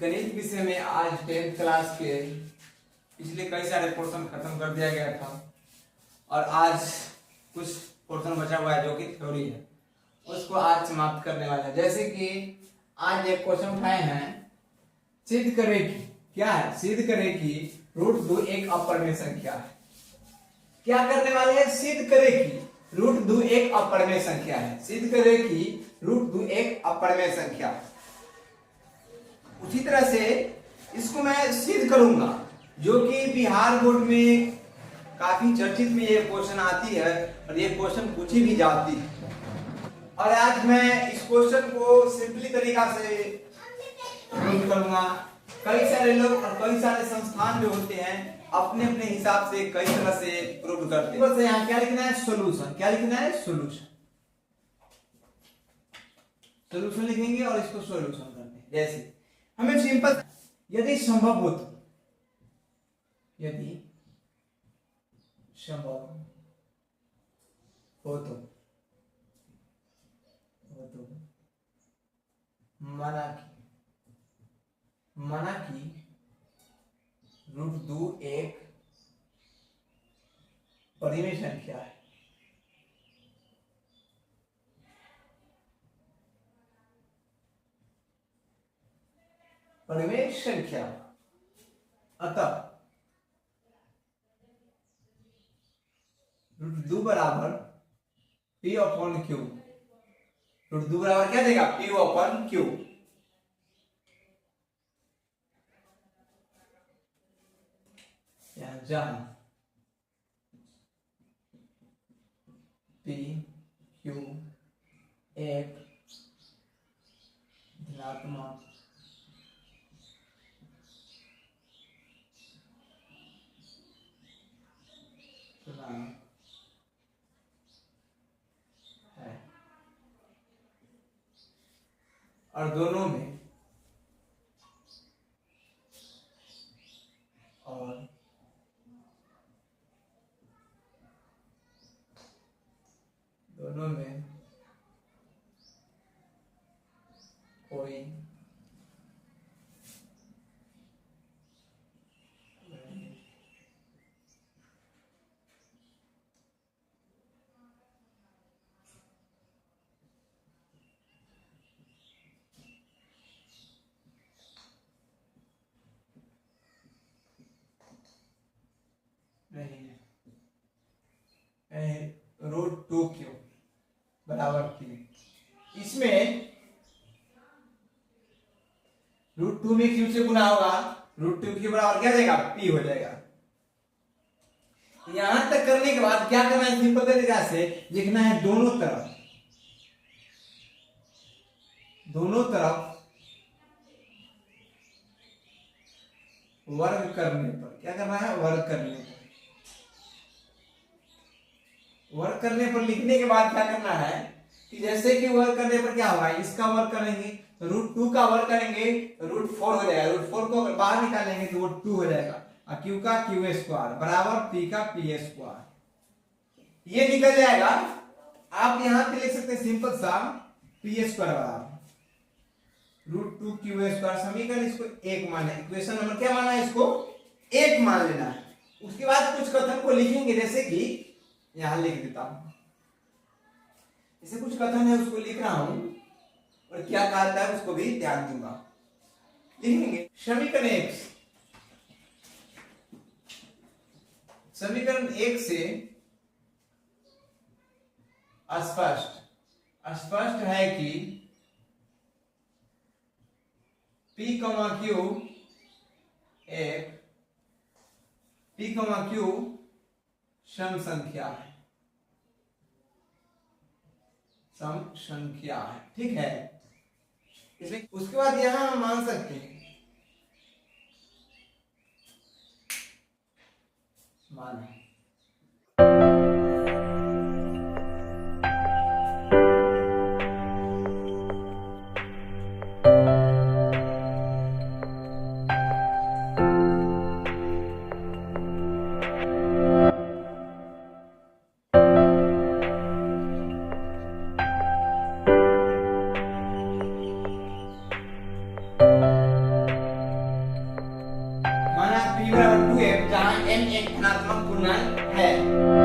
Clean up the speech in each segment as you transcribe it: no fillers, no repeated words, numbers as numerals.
गणित विषय में आज 10th क्लास के पिछले कई सारे पोर्शन खत्म कर दिया गया था और आज कुछ पोर्शन बचा हुआ है जो कि थ्योरी है, उसको आज समाप्त करने वाला है। जैसे कि आज एक क्वेश्चन उठाए हैं, सिद्ध करें कि क्या है, सिद्ध करें कि √2 एक अपरिमेय संख्या है। क्या करने वाले हैं? सिद्ध करें कि √2 एक अपरिमेय संख्या है। सिद्ध करें कि √2 एक अपरिमेय संख्या है। उसी तरह से इसको मैं सिद्ध करूंगा, जो कि बिहार बोर्ड में काफी चर्चित में ये क्वेश्चन आती है और ये क्वेश्चन पूछी भी जाती है। और आज मैं इस क्वेश्चन को सिंपली तरीका से प्रूव करूंगा। कई सारे लोग और कई सारे संस्थान जो होते हैं अपने अपने हिसाब से कई तरह से प्रूव करते हैं। बस यहाँ क्या लिखना है? सोल्यूशन। क्या लिखना है? सोल्यूशन। सोल्यूशन लिखेंगे और इसको सोल्यूशन करते हैं। जैसे हमें सिंपल, यदि संभव हो तो, यदि संभव हो तो माना कि √2 एक परिमेय संख्या है। परिमेय संख्या, अतः √2 बराबर P/Q। √2 बराबर क्या देगा? P/Q। जहां P Q एक धनात्मक है और दोनों में कोई नहीं है। √2Q बराबर Q। इसमें √2 में Q से गुना होगा, √2Q बराबर क्या देगा? P हो जाएगा। यहां तक करने के बाद क्या करना है? सिंपल तरीका से लिखना है दोनों तरफ वर्ग करने पर। क्या करना है? वर्ग करने पर। वर्ग करने पर लिखने के बाद क्या करना है कि जैसे कि वर्ग करने पर क्या होगा, इसका वर्ग करेंगे √2 का वर्ग करेंगे √4 हो जाएगा। √4 को अगर बाहर निकालेंगे तो वो 2 हो जाएगा और Q का Q² बराबर P का P²। ये निकल जाएगा। आप यहां पे लिख सकते हैं सिंपल सा P² बराबर √2Q²। समीकरण इसको एक माने, इक्वेशन नंबर क्या माना है? इसको एक मान लेना है। उसके बाद कुछ कथन को लिखेंगे, जैसे कि यहां लिख देता हूं, इसे कुछ कथन है उसको लिख रहा हूं और क्या कहता है उसको भी ध्यान दूंगा। लिखेंगे समीकरण 1 से स्पष्ट है कि P/Q सम संख्या है। ठीक है। इसमें उसके बाद यहां हम मान सकते हैं मान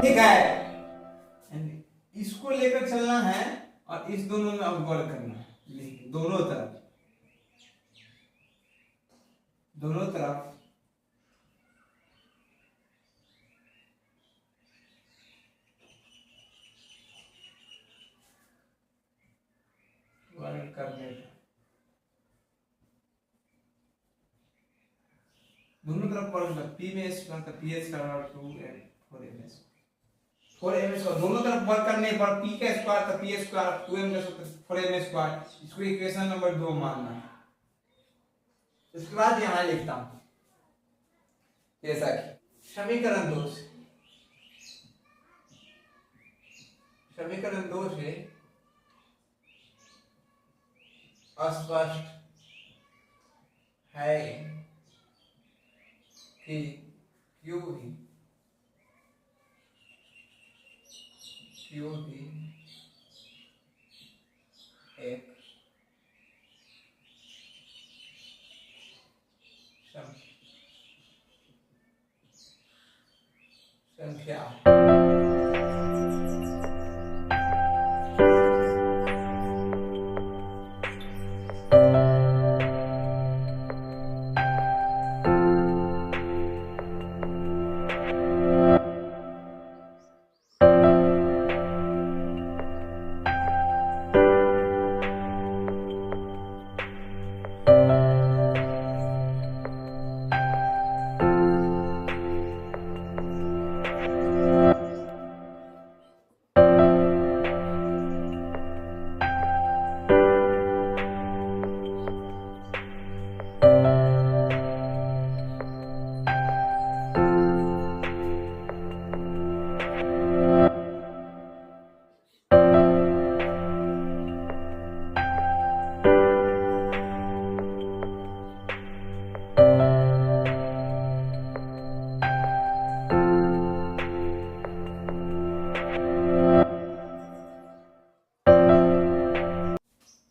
ठीक है, इसको लेकर चलना है और इस दोनों में अब वर्क करना है, दोनों तरफ वर्क करने का, दोनों तरफ वर्क करना। पी में स्क्वायर का पी एच का 2m 4m 4m स्क्वायर, दोनों तरफ वर्क करने पर p का स्क्वायर का p स्क्वायर 2m का 4m स्क्वायर, इसको इक्वेशन नंबर 2 मानना है। उसके बाद यहां लिखता हूं जैसा कि समीकरण 2 से स्पष्ट है कि क्यू भी एक संख्या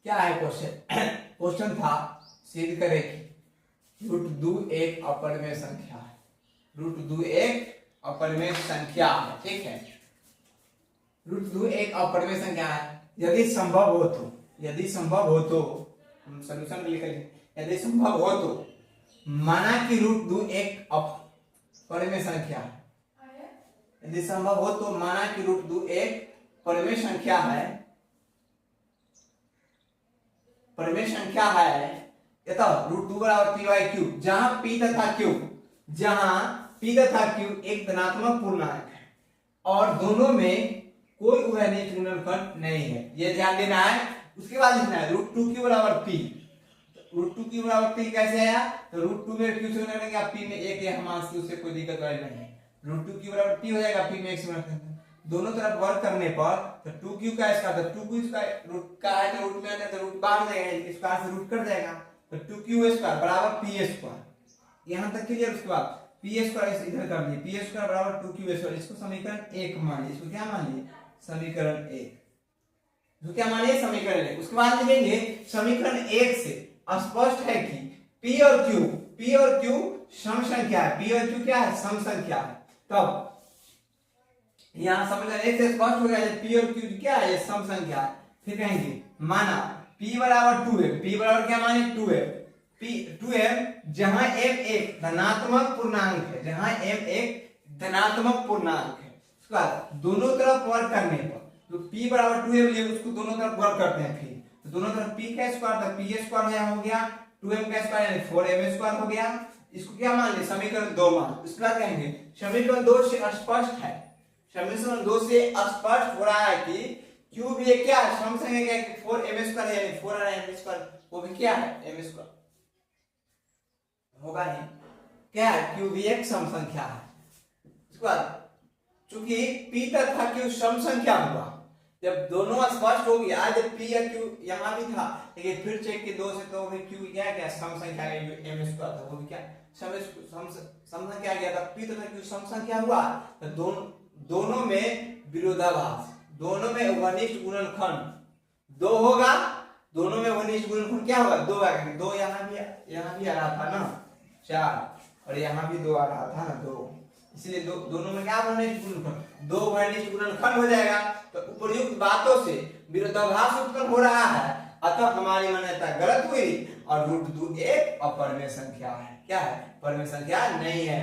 क्या है क्वेश्चन था सिद्ध करे कि √2 एक अपरिमेय संख्या है, √2 एक अपरिमेय संख्या है। ठीक है, √2 एक अपरिमेय संख्या है। यदि संभव हो तो हम सॉल्यूशन लिख लें, यदि संभव हो तो माना कि √2 एक अपरिमेय संख्या है, यदि संभव हो तो माना कि √2 एक परिमेय संख्या है, परिमेय संख्या है, यथा √2 बराबर p/q, जहां p तथा q एक धनात्मक पूर्णांक है और दोनों में कोई उभयनिष्ठ गुणनखंड नहीं है, ये ध्यान देना है। उसके बाद लिखना है √2q बराबर p, √2q बराबर p कैसे आया, तो √2 में q से गुणा करेंगे, p में 1 है, हम से उससे कोई दिक्कत वाली नहीं है, √2q बराबर p हो जाएगा, p में 1 से गुणा करेंगे, दोनों तरफ वर्क करने पर तो 2q का स्क्वायर, तो 2q का रूट का है तो रूट में आता है तो रूट बाहर जाएगा, स्क्वायर से रूट कट जाएगा, तो 2q स्क्वायर बराबर p स्क्वायर। यहां तक क्लियर। उसके बाद p स्क्वायर इधर कर लिए, p स्क्वायर बराबर 2q स्क्वायर, इसको समीकरण 1 मान लीजिए, इसको क्या मान लिए, समीकरण 1, इसको क्या मानिए, समीकरण 1। उसके बाद लिखेंगे समीकरण 1 से स्पष्ट है कि p और q सम संख्या है, p और q क्या है, सम संख्या है। तब यहाँ समीकरण 1 से स्पष्ट हो गया p और q क्या है, सम संख्या है। फिर कहेंगे माना p बराबर 2m, p बराबर क्या माने 2m, जहां m एक धनात्मक पूर्णांक है, उसके बाद दोनों तरफ वर्क करने पर तो p बराबर 2m लिए उसको दोनों तरफ वर्क करते हैं, फिर तो दोनों तरफ p का स्क्वायर था, p स्क्वायर हो गया, 2m का स्क्वायर यानी 4m स्क्वायर हो गया, इसको क्या मान ले, समीकरण 2 मान। उसके बाद कहेंगे समीकरण 2 से स्पष्ट है, समीकरण 2 से स्पष्ट हो रहा है कि q भी क्या है, सम संख्या क्या है, 4m स्क्वायर यानी 4m स्क्वायर, वो भी क्या है, m स्क्वायर होगा नहीं, क्या है, q भी एक सम संख्या है। उसके बाद चूंकि p तथा q सम संख्या हुआ, जब दोनों स्पष्ट हो गया, जब p या q यहां भी था, लेकिन फिर चेक के 2 से तो भी q क्या सम संख्या है, जो m स्क्वायर था वो भी क्या सम संख्या गया था, p तथा q सम संख्या हुआ, तो दोनों में विरोधाभास, दोनों में वनिष्ठ गुणनखंड 2 होगा, दोनों में वनिष्ठ गुणनखंड क्या होगा, 2 आएगा, 2 यहाँ भी आ रहा था ना 4 और यहाँ भी 2 आ रहा था ना 2, इसलिए दोनों में क्या बनने गुणनखंड, दो घनिष्ठ गुणनखंड हो जाएगा। तो उपर्युक्त बातों से विरोधाभास उत्पन्न हो रहा है, अतः हमारी मान्यता गलत हुई और √2 एक अपरिमेय संख्या है। क्या है? परिमेय संख्या नहीं है।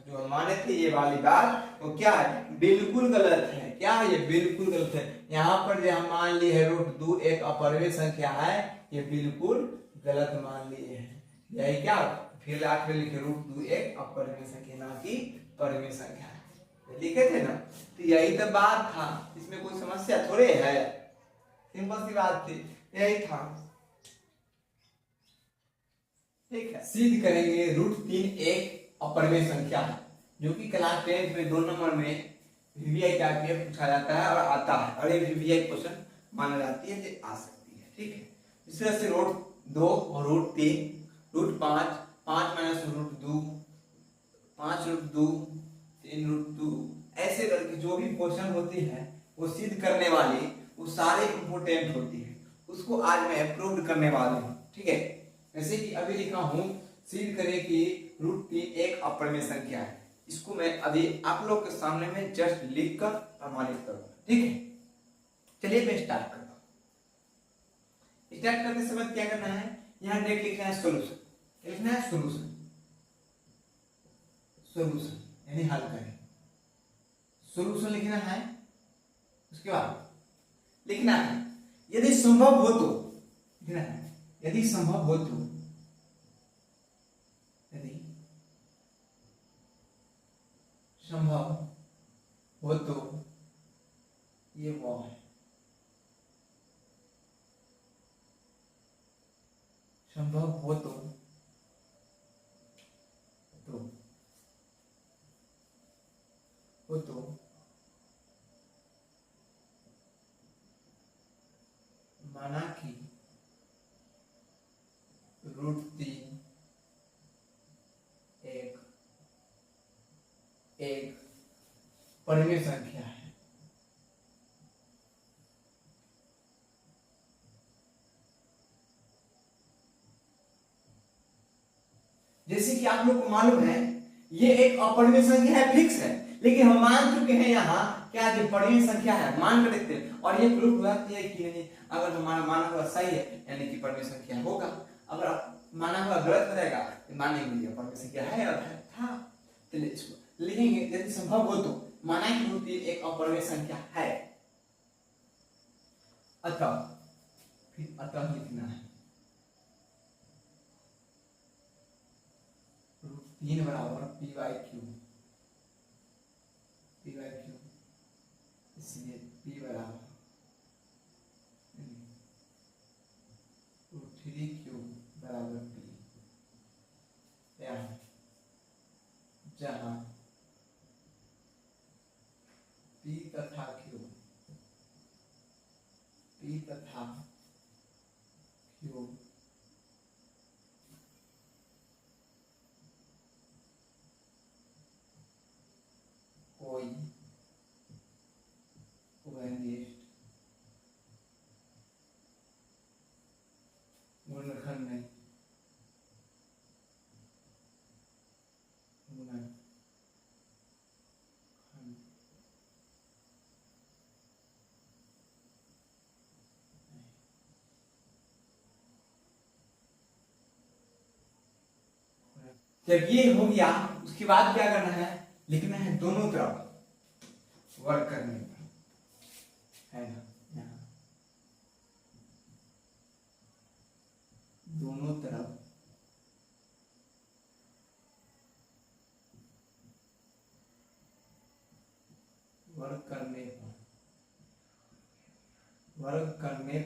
जो हम माने थे ये वाली बात वो क्या है? बिल्कुल गलत है। क्या है? ये बिल्कुल गलत है। यहाँ पर जो हम मान लिए है √2 एक अपरिमेय संख्या है, ये बिल्कुल गलत मान लिए हैं। यही क्या फिर आखिर में लिखे √2 एक अपरिमेय संख्या ना कि परिमेय संख्या है, लिखे थे ना। तो यही तो बात था, इसमें कोई समस्या थोड़े है, सिंपल सी बात थी, यही था। ठीक है, सिद्ध करेंगे √3 एक अपरिमेय संख्या है, जो कि क्लास 10 में 2 नंबर में वीवीआई टाइप में पूछा जाता है और आता है, और ये वीवीआई क्वेश्चन माना जाती है कि आ सकती है। ठीक है, इस तरह से √2 और √3 √5 5 माइनस √2 5 √2 3 √2 ऐसे करके जो भी क्वेश्चन होती है वो सिद्ध करने वाली वो सारे इंपोर्टेंट होती है, उसको आज मैं अप्रूव करने वाला हूँ। ठीक है, जैसे कि अभी लिखा हूँ सिद्ध करें कि √3 एक अपरिमेय संख्या है, इसको मैं अभी आप लोग के सामने में जस्ट लिख कर प्रमाणित करूंगा। ठीक है, चलिए मैं स्टार्ट करता हूँ। स्टार्ट करते समय क्या करना है, यहाँ डेट लिखना है सोल्यूशन, लिखना है सोल्यूशन, सोल्यूशन यानी हल करें, सोल्यूशन लिखना है। उसके बाद लिखना है यदि संभव हो तो, लिखना है यदि संभव हो तो, यदि संभव हो तो ये वो है, संभव हो तो माना कि √3 एक परिमेय संख्या है। जैसे कि आप लोग को मालूम है ये एक अपरिमेय संख्या है, फिक्स है, लेकिन हम मान चुके हैं यहाँ क्या जो परिमेय संख्या है मान कर देखते हैं और ये प्रूफ हुआ है कि नहीं। अगर हमारा माना हुआ सही है यानी कि परिमेय संख्या होगा, अगर माना हुआ गलत हो जाएगा तो मानेंगे परिमेय संख्या है और था। चलिए इसको लिखेंगे यदि संभव हो तो, माना कि √3 एक अपरिमेय संख्या है, अतः फिर अतः लिखना है √3 बराबर p/q, इसलिए p बराबर √3q बराबर p, जहां p तथा q कोई उभयनिष्ठ गुणनखंड नहीं, जब ये हो गया उसके बाद क्या करना है, लिखना है दोनों तरफ वर्क करने पर, है ना, यहाँ दोनों तरफ वर्क करने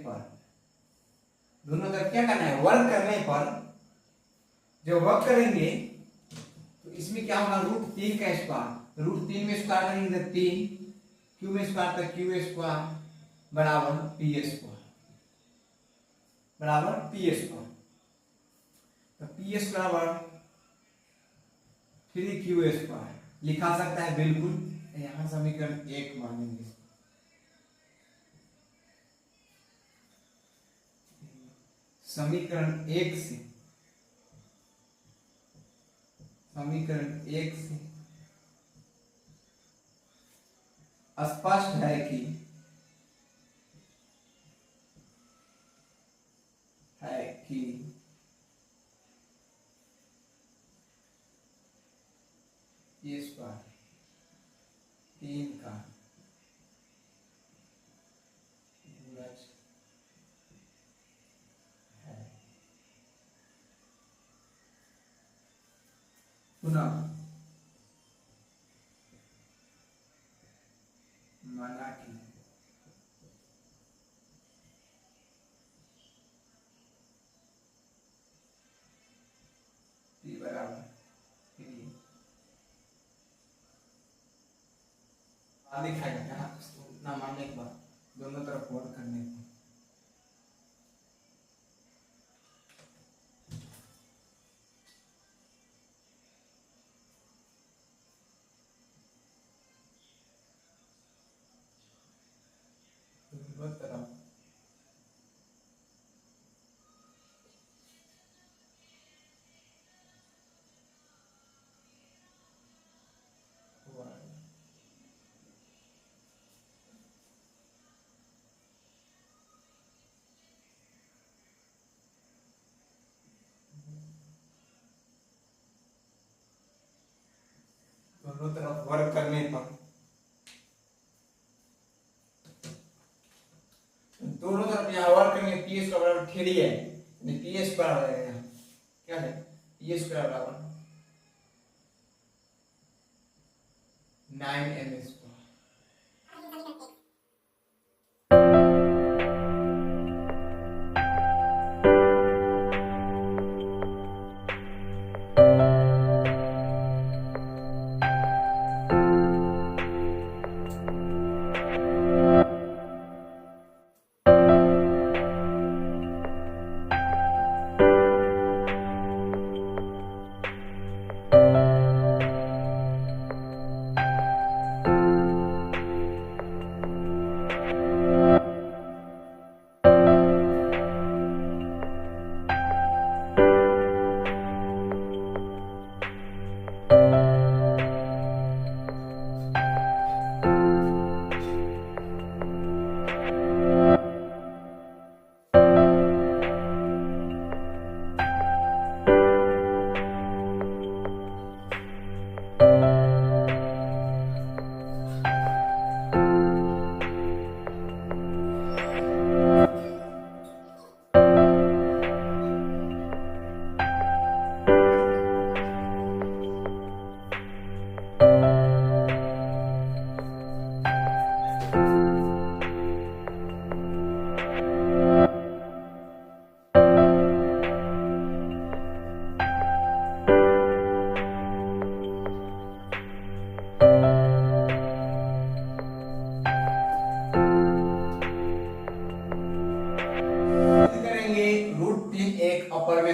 पर दोनों तरफ क्या करना है, वर्क करने पर जब वर्क करेंगे तो इसमें क्या होगा √3 का स्क्वायर, √3 में स्क्वायर करेंगे तो 3, क्यू में स्क्वायर तो क्यू स्क्वायर बराबर पी स्क्वायर, तो पी स्क्वायर बराबर 3q स्क्वायर लिखा सकता है बिल्कुल। यहाँ समीकरण 1 मानेंगे, समीकरण 1 से स्पष्ट है कि इस पर 3 का गुणज है। पुनः माना कि p बराबर 3 दिखाएगा क्या ना मानने के बाद दोनों तरफ वर्क करने को। दोनों तरफ दोनों तरफ वर्क करने पर दोनों तरफ यहाँ वर्क करने पी स्क्वायर बराबर थ्री है, पी स्क्वायर आ जाएगा यहाँ क्या है पी स्क्वायर बराबर 9m स्क्वायर।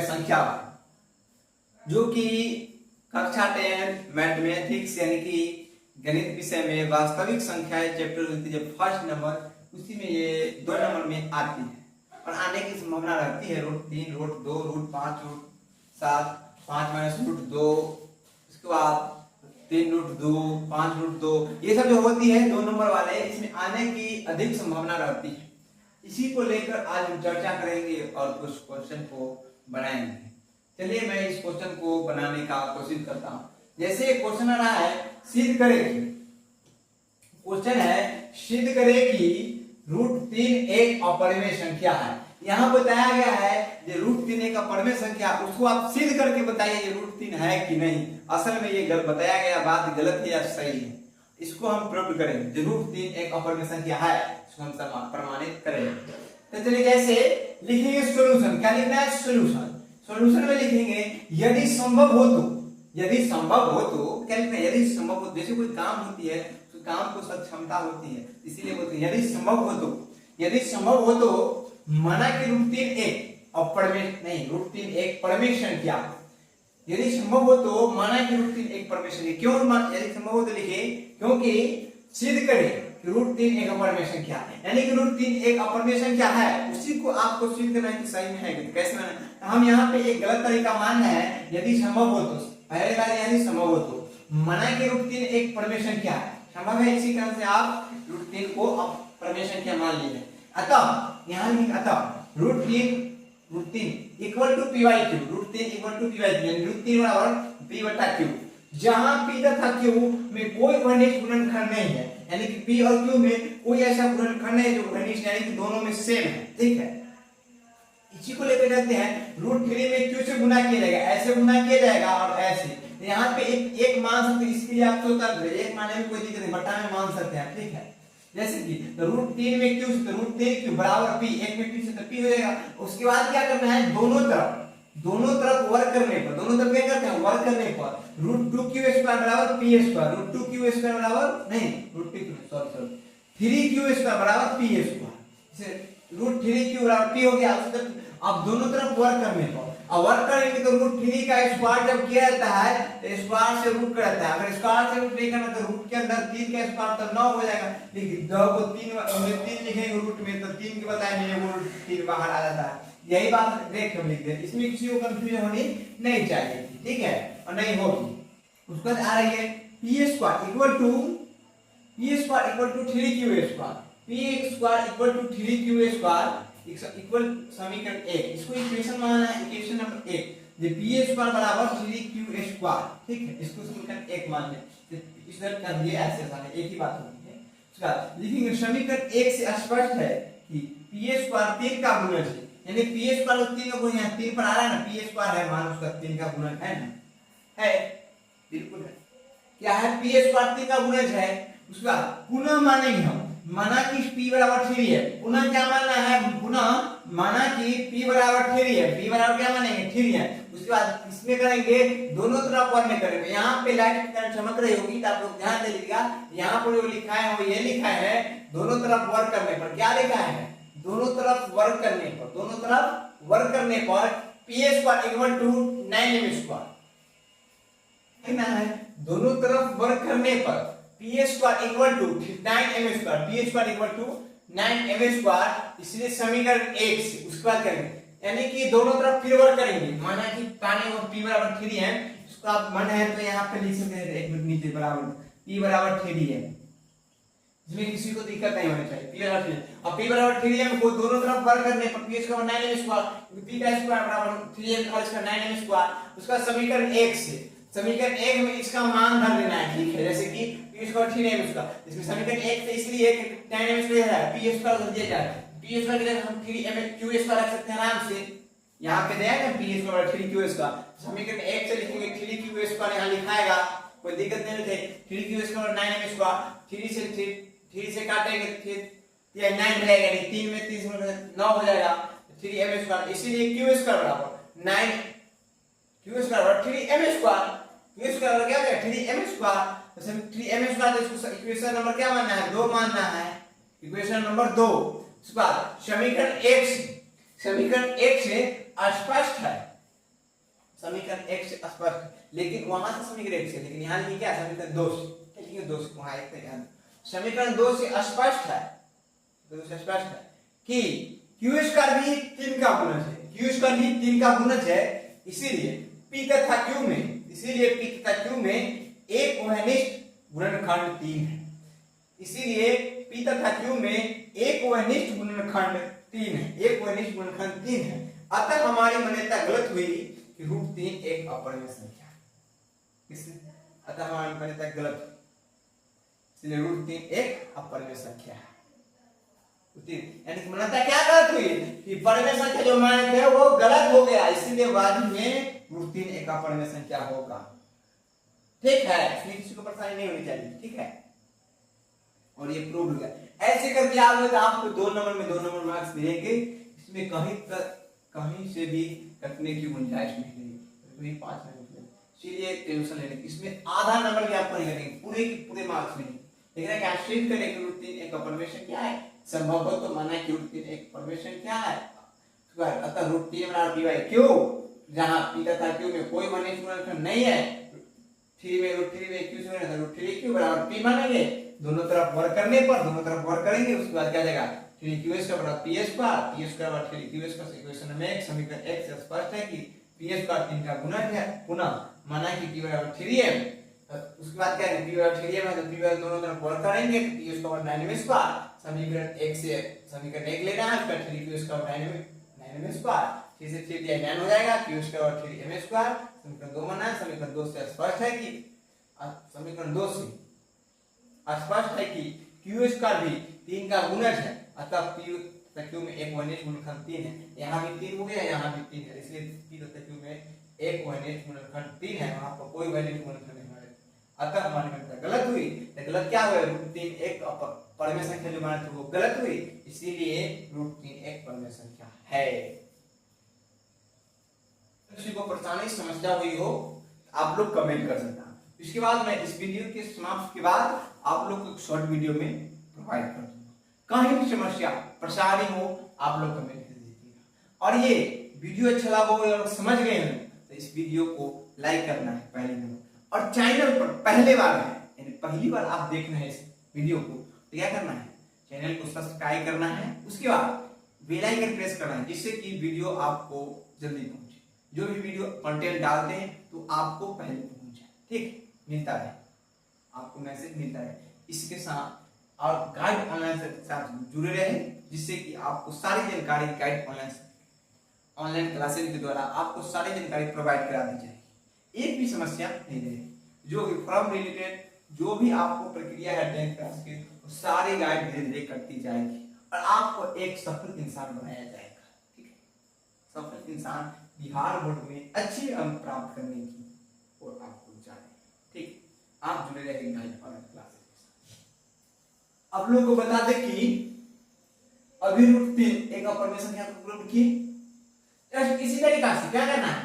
संख्या जो कि कक्षा 10 मैथमेटिक्स यानी कि गणित विषय में वास्तविक संख्याएं चैप्टर होती है फर्स्ट नंबर उसी में ये 2 नंबर में आती है और आने की संभावना रहती है √3 √2 √5 √7 5 - √2 उसके बाद 3 √2 5 √2 ये सब जो होती है 2 नंबर वाले इसमें आने की अधिक संभावना रहती है। इसी को लेकर आज हम चर्चा करेंगे और कुछ क्वेश्चन को बनाएंगे। चलिए मैं इस क्वेश्चन को बनाने का कोशिश करता हूं। जैसे क्वेश्चन आ रहा है सिद्ध करे कि क्वेश्चन है सिद्ध करे कि √3 एक अपरिमेय संख्या है। यहाँ बताया गया है जो √3 एक अपरिमेय संख्या उसको आप सिद्ध करके बताइए ये √3 है कि नहीं। असल में ये बताया गया बात गलत है या सही है इसको हम प्रूव करेंगे। √3 एक अपरिमेय संख्या है इसको हम प्रमाणित करेंगे। तो चलिए जैसे लिखेंगे सॉल्यूशन। क्या लिखना है सॉल्यूशन। सॉल्यूशन में लिखेंगे यदि संभव हो तो क्या लिखना है यदि संभव हो। जैसे कोई काम होती है तो काम को सक्षमता होती है इसीलिए बोलते हैं यदि संभव हो तो माना कि √3 एक अपरिमेय नहीं √3 एक परिमेय संख्या। यदि संभव हो तो माना कि √3 एक परिमेय संख्या। क्यों यदि संभव हो तो लिखे क्योंकि सिद्ध करें कि √3 एक अपरिमेय संख्या यानी कि √3 एक अपरिमेय संख्या है उसी को आपको सिद्ध करना है कि सही है कि कैसे माना। हम यहाँ पे एक गलत तरीका मानना है यदि संभव हो तो पहले बार यदि संभव हो तो माना कि √3 एक परिमेय संख्या है संभव है। इसी कारण से आप 3 को अपरिमेय संख्या मान ली है। अतः यहाँ अतः √3 equal to P by Q, √3 equal to P by Q, यानी √3 बराबर पी बटा क्यू, जहां पी तथा क्यू में कोई घनिष्ठ गुणनखंड नहीं है, यानी कि पी और क्यू में कोई ऐसा गुणनखंड नहीं है जो घनिष्ठ, यानी कि दोनों में सेम है। ठीक है, इसी को लेकर जाते हैं √3 में क्यू से गुना किया जाएगा, ऐसे गुना किया जाएगा और ऐसे यहाँ पे एक मान सकते हैं, इसके लिए आप स्वतंत्र है, एक मानने में कोई दिक्कत नहीं, बटा में मान सकते हैं। ठीक है, जैसे कि √3 में क्यू से √3 क्यू बराबर पी, एक में पी से तो पी हो जाएगा। उसके बाद क्या करना है, दोनों तरफ वर्क करने पर, दोनों तरफ क्या करते हैं, वर्क करने पर √2q² बराबर p² √2q² बराबर नहीं √2 3q² बराबर p², जैसे √3q बराबर p हो गया। अब दोनों तरफ वर्क करने पर, अब वर्क करेंगे तो √3 का स्क्वायर जब किया जाता है तो स्क्वायर से रूट करता है, अगर स्क्वायर से रूट नहीं करना तो रूट के अंदर 3 का स्क्वायर तो 9 हो जाएगा, लेकिन 2 को 3 लिखेंगे रूट में तो 3 के बजाय में वो 3 बाहर आ जाता है। यही बात देख हम लिखते हैं, इसमें किसी को कंफ्यूजन होनी नहीं चाहिए। ठीक है, और नहीं होगी। उसके बाद आ रही है p² equal to 3q² equal समीकरण 1, इसको इक्वेशन मानना है, इक्वेशन नंबर 1 जे p² बराबर 3q²। ठीक है, इसको समीकरण 1 मान लें, इस तरह कर दिए, ऐसे आसान है, एक ही बात होती है। उसका लिखेंगे समीकरण 1 से स्पष्ट है कि p² 3 का गुणज है, यानी p² 3 का गुणज, यहाँ 3 पर आ रहा है ना, p² है मान उसका 3 का गुणज है ना, है बिल्कुल है। क्या है, p² 3 का गुणज है। उसका पुनः मानेंगे हम, माना कि p बराबर 3 है, पुनः क्या मानना है, पुनः माना कि p बराबर 3 है, p बराबर क्या मानेंगे 3 है। उसके बाद इसमें करेंगे दोनों तरफ वर्क में करेंगे। यहाँ पे लाइट चमक रही होगी तो आप लोग ध्यान दे लीजिएगा, यहाँ पर जो लिखा है वो ये लिखा है दोनों तरफ वर्क करने पर, क्या लिखा है, दोनों तरफ वर्क करने पर, दोनों तरफ वर्क करने पर p² इक्वल टू 9m², है दोनों तरफ वर्क करने पर p² equal to 9m², p² equal to 9m², इसलिए समीकरण 1 से उसके बाद करेंगे, यानी कि दोनों तरफ फिर वर्क करेंगे। माना कि पानी में p बराबर 3 है, इसको आप मन है तो यहाँ पे लिख सकते हैं, एक मिनट नीचे बराबर p बराबर 3 है, जिसमें किसी को दिक्कत नहीं होनी चाहिए। p बराबर 3 और p बराबर 3 है, को दोनों तरफ वर्क करने पर p² 9m², p का स्क्वायर बराबर 3m और इसका 9m², उसका समीकरण 1 से, समीकरण 1 में इसका मान धर लेना है। ठीक है, जैसे कि p² 3m उसका, इसमें समीकरण 1 से इसलिए 9m² है, p² धर दिया जाए, p² की जगह हम 3m² रख सकते हैं आराम से, यहाँ पे दिया है ना p² 3q², समीकरण 1 से लिखेंगे 3q² यहाँ लिखाएगा, कोई दिक्कत नहीं होती, 3q² 9m², 3 से काटेंगे फिर ये 9 रहेगा, नहीं 3 में 3 से 9 हो जाएगा, 3m², इसीलिए q² बराबर 9, q² बराबर 3m², q² बराबर क्या हो जाएगा 3m², तो 3m² तो इसको इक्वेशन नंबर क्या मानना है, 2 मानना है, इक्वेशन नंबर 2। उसके बाद समीकरण 1 से स्पष्ट है, समीकरण 1 से स्पष्ट है, लेकिन वहां से समीकरण 1 से, लेकिन यहाँ लिखिए क्या समीकरण 2 से, लिखिए 2 से, वहां 1 से ध्यान, समीकरण 2 से स्पष्ट है, 2 से स्पष्ट है कि q² भी 3 का गुणज है, q² भी 3 का गुणज है, इसीलिए p तथा q में एक घनिष्ठ गुणनखंड 3 है, इसीलिए p तथा q में एक घनिष्ठ गुणनखंड 3 है, एक घनिष्ठ गुणनखंड 3 है। अतः हमारी मान्यता गलत हुई कि √3 एक अपरिमेय संख्या है, इसलिए अतः हमारी मान्यता गलत हुई, इसलिए √3 एक अपरिमेय संख्या है। यानी कि मान्यता क्या गलत हुई कि परिमेय संख्या जो माने थे वो गलत हो गया, इसीलिए बाद में √3 एक अपरिमेय संख्या होगा। ठीक है, इसमें किसी को परेशानी नहीं होनी चाहिए। ठीक है, और ये प्रूव हो गया। ऐसे करके आप तो आपको 2 नंबर मार्क्स मिलेंगे, इसमें कहीं से भी कटने की गुंजाइश नहीं है, कहीं 5 नंबर, इसलिए टेंशन लेने की, इसमें आधा नंबर भी आपको नहीं करेंगे, पूरे के पूरे मार्क्स में नहीं, लेकिन क्या सिद्ध करें कि √3 एक अपरिमेय संख्या है, संभव हो तो माना कि √3 एक अपरिमेय संख्या है। अतः √3 बराबर p बाई q, जहां p तथा q में कोई घनिष्ठ गुणनखंड नहीं है, 3 में √3 में q से गुणा तो √3q बराबर p मानेंगे, दोनों तरफ वर्क करने पर दोनों तरफ वर्क करेंगे, उसके बाद क्या जाएगा 3q² बराबर p² बराबर 3q², इक्वेशन में 1 समीकरण 1 से स्पष्ट है कि p² 3 का गुणज है। पुनः माना कि p बराबर 3m उसके बाद क्या है, पी बराबर 3m है तो पी बराबर दोनों तरफ वर्क करेंगे तो पी उसका 9m स्क्वायर, समीकरण 1 से समीकरण 1 लेना है, उसका 3 पी उसका 9m स्क्वायर, 3 से 3 दिया 9 हो जाएगा, q उसका 3m स्क्वायर, समीकरण 2 बना है। समीकरण 2 से स्पष्ट है कि समीकरण 2 से स्पष्ट है कि q स्क्वायर भी 3 का गुणज है, अतः p तथा q में एक वनिष्ठ गुणनखंड 3 है, यहाँ भी 3 हो गया, यहाँ भी 3 है, इसलिए p तथा q में एक वनिष्ठ गुणनखंड 3 है, वहां पर कोई वनिष्ठ गुणनखंड नहीं है, अतः हमारी गणना गलत हुई। तो गलत क्या हुआ, √3 एक परिमेय संख्या जो माने थे वो गलत हुई, इसीलिए √3 एक परिमेय संख्या है। किसी को परेशानी समस्या हुई हो आप लोग कमेंट कर सकते हैं। इसके बाद मैं इस वीडियो के समाप्त के बाद आप लोग को एक शॉर्ट वीडियो में प्रोवाइड कर दूंगा, कहीं भी समस्या परेशानी हो आप लोग कमेंट कर दीजिएगा। और ये वीडियो अच्छा लगा हो और समझ गए हैं तो इस वीडियो को लाइक करना है पहले नंबर, और चैनल पर पहले बार है यानी पहली बार आप देख रहे हैं इस वीडियो को तो क्या करना है, चैनल को सब्सक्राइब करना है, उसके बाद बेल आइकन प्रेस करना है जिससे कि वीडियो आपको जल्दी पहुंचे, जो भी वीडियो कंटेंट डालते हैं तो आपको पहले पहुंच जाए, ठीक मिलता है आपको मैसेज मिलता है। इसके साथ और गाइड ऑनलाइन से साथ जुड़े रहे जिससे कि आपको सारी जानकारी गाइड ऑनलाइन क्लासेस के द्वारा आपको सारी जानकारी प्रोवाइड करा दी जाएगी, एक भी समस्या नहीं रहेगी। जो भी फॉर्म रिलेटेड जो भी आपको प्रक्रिया है 10th क्लास की वो सारी गाइड धीरे धीरे करती जाएगी और आपको एक सफल इंसान बनाया जाएगा, ठीक है, सफल इंसान बिहार बोर्ड में अच्छे अंक प्राप्त करने की और आपको जाए, ठीक, आप जुड़े रहे गाइड ऑनलाइन क्लासेस के साथ। अब लोगों को बता दें कि अभी √3 एक अपरिमेय संख्या को ग्रुप की इसी तरीका से क्या करना है,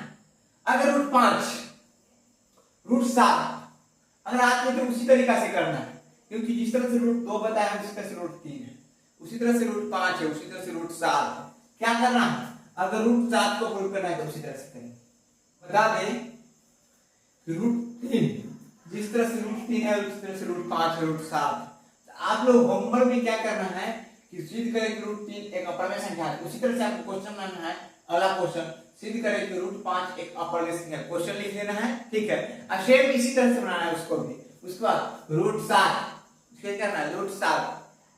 अगर √5 √7 अगर आते तो उसी तरीका से करना है, क्योंकि जिस तरह से √2 बताया है उसी तरह से √3 है, उसी तरह से √5 है, उसी तरह से √7 है, क्या करना है, अगर √7 को प्रूव करना है तो उसी तरह से करेंगे। बता दें कि √3 जिस तरह से √3 है उसी तरह से √5 है, √7 आप लोग होमवर्क में क्या करना है कि सिद्ध करें कि √3 एक अपरिमेय संख्या है, उसी तरह से आपको क्वेश्चन बनाना है, अगला क्वेश्चन सिद्ध करें कि √5 एक अपरिमेय संख्या है, क्वेश्चन लिख लेना है, ठीक है, और सेम इसी तरह से बनाना है उसको भी। उसके बाद √7 क्या करना है, √7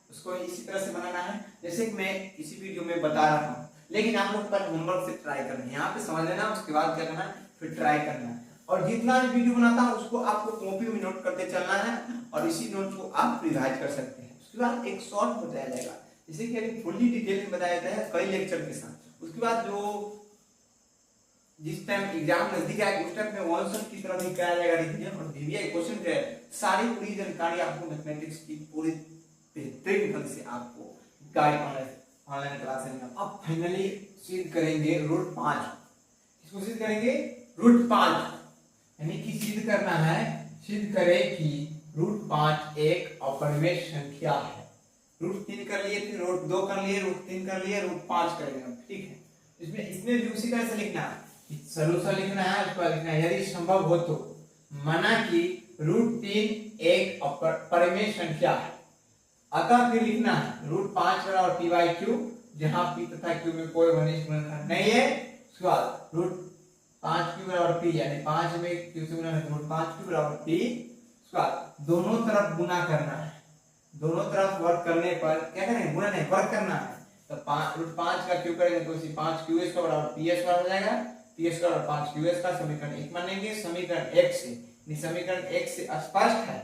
उसको इसी तरह से बनाना है जैसे कि मैं इसी वीडियो में बता रहा हूं, लेकिन आप लोग पर होमवर्क से ट्राई करना है, यहाँ पे समझ लेना, उसके बाद क्या करना है फिर ट्राई करना है, और जितना भी वीडियो बनाता हूँ उसको आपको कॉपी में नोट करते चलना है और इसी नोट को आप रिवाइज कर सकते हैं। उसके बाद एक शॉर्ट बताया जाएगा जैसे कि अभी फुल्ली डिटेल में बताया जाता है कई लेक्चर के साथ। उसके बाद जो जिस टाइम एग्जाम नजदीक आएगा उस टाइम में वन शॉट की तरह भी कराया जाएगा रिवीजन और वीवीआई क्वेश्चन के सारी पूरी जानकारी आपको मैथमेटिक्स की पूरी बेहतरीन ढंग से आपको गाइड ऑनलाइन क्लासेस में। अब फाइनली सिद्ध करेंगे √5, इसको सिद्ध करेंगे √5 यानी कि सिद्ध करना है, सिद्ध करें कि √5 एक अपरिमेय संख्या है। √3 कर लिए, फिर √2 कर लिए, √3 कर लिए, √5 करेंगे, ठीक है। इसमें भी उसी तरह से लिखना है, सॉल्यूशन लिखना है, उसको लिखना है यदि संभव हो तो माना कि √3 एक परिमेय संख्या है, अतः फिर लिखना है √5 बराबर p/q जहां p तथा q में कोई वनिष्ठ गुणनखंड नहीं है। उसके बाद √5q बराबर p यानी 5 में q से गुणा है तो √5q बराबर p। उसके बाद दोनों तरफ गुणा करना है, दोनों तरफ वर्क करने पर क्या करेंगे, गुणा नहीं वर्क करना है, तो √5 का q करेंगे तो इसी 5q का बराबर ps हो जाएगा, ps का बराबर 5q का समीकरण 1 मानेंगे। समीकरण 1 से समीकरण 1 से स्पष्ट है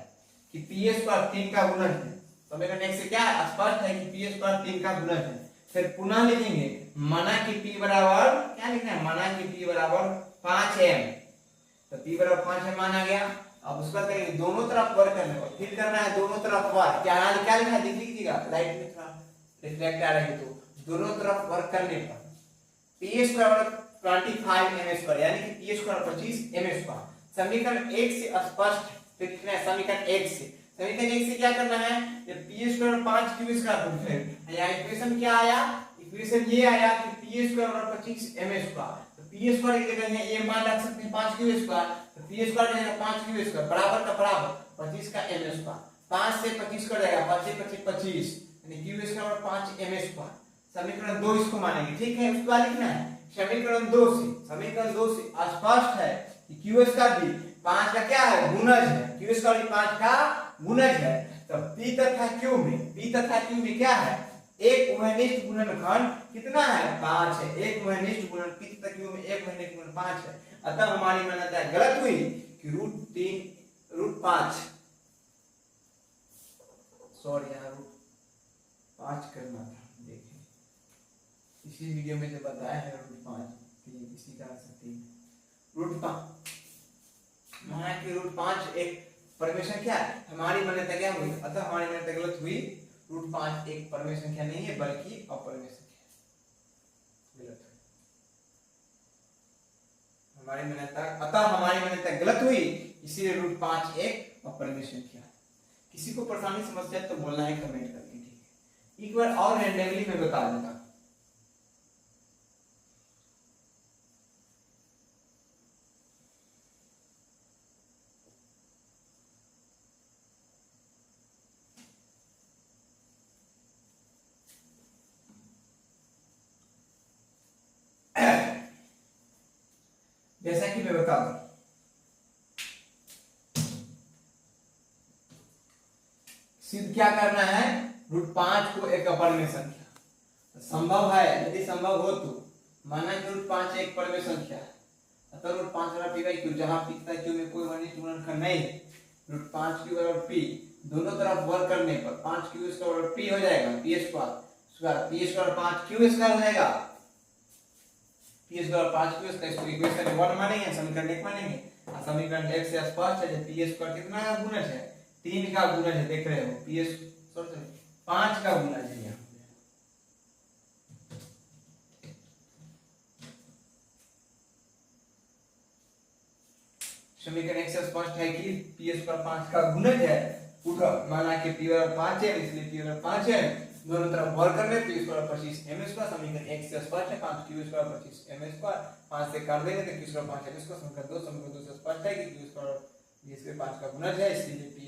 कि ps पर 3 का गुणज है, समीकरण 1 से क्या स्पष्ट है कि ps पर 3 का गुणज है। फिर पुनः लिखेंगे माना कि p बराबर क्या लिखना है, माना कि p बराबर 5m, तो p बराबर 5m माना गया। अब उसका करेंगे दोनों तरफ वर्क करने और फिर करना है दोनों तरफ वर्क, क्या लिखना है लिख लीजिएगा, लाइट में थोड़ा रिफ्लेक्ट आ रहा है, तो दोनों तरफ वर्क करने पर ps बराबर 25m² यानी कि ps बराबर 25m²। समीकरण 1 से स्पष्ट फिर लिखना है समीकरण 1 से, समीकरण 1 से क्या करना है, जब ps बराबर 5q² फिर यहाँ इक्वेशन क्या आया, इक्वेशन ये आया कि ps बराबर 25m², तो ps की जगह है ये मान रख सकते हैं 5q², तो ps का है 5q² बराबर का बराबर 25 का m², 5 से 25 कर जाएगा, 5 से 25 25 यानी q² बराबर 5m²। समीकरण 2 इसको मानेंगे, ठीक है। उसके बाद लिखना है समीकरण 2 से स्पष्ट है कि q² भी 5 का क्या है, गुणज है, क्यू स्क्वायर 5 का गुणज है। तो पी तथा क्यू में क्या है, एक उभयनिष्ठ गुणनखंड कितना है, 5 है। एक उभयनिष्ठ गुणन पी तथा क्यू में एक उभयनिष्ठ गुणन 5 है। अतः हमारी मान्यता गलत हुई कि √5 सॉरी यार √5 करना था। देखें इसी वीडियो में जो बताया है √5 इसी का सकती है √5 माना कि √5 एक परमेय संख्या है। हमारी मान्यता क्या हुई, अतः हमारी मान्यता गलत हुई। √5 एक परमेय संख्या नहीं है बल्कि अपरमेय संख्या है। गलत हमारी मान्यता, अतः हमारी मान्यता गलत हुई, इसीलिए √5 एक अपरमेय संख्या है। किसी को परेशानी समस्या तो बोलना है कमेंट करके, ठीक है। एक बार और रैंडमली मैं बता दूंगा। जैसा कि मैं बता दूं, सिद्ध क्या करना है, √5 को एक अपरमेय संख्या संभव है, यदि संभव हो तो माना कि √5 एक परमेय संख्या है, अतः √5 वाला पी बाई क्यू, जहां पी तथा क्यू में कोई अनिष्ट गुणनखंड नहीं है, √5 क्यू और पी दोनों तरफ वर्ग करने पर 5 क्यू स्क्वायर और पी हो जाएगा, पी स्क्वायर 5 क्यू स्क्वायर हो जाएगा, पी स्क्वायर 5 क्यू स्क्वायर। इसको इक्वेशन 1 मानेंगे, समीकरण 1 मानेंगे। और समीकरण 1 से स्पष्ट है कि पी स्क्वायर कितना का गुणज है, 3 का गुणज है, देख रहे हो, पी सॉरी 5 का गुणज है। समीकरण 1 से स्पष्ट है कि पी स्क्वायर 5 का गुणज है। माना कि पी और 5 है, इसलिए पी और 5 है, दोनों तरफ वर्ग करने पी स्क्वायर 25 एम स्क्वायर। समीकरण 1 से स्पष्ट है 5 क्यू स्क्वायर 25 एम स्क्वायर, 5 से काट देंगे तो क्यू स्क्वायर 5 एम स्क्वायर। समीकरण 2 से स्पष्ट है कि क्यू स्क्वायर इसके 5 का गुणज है, इसलिए पी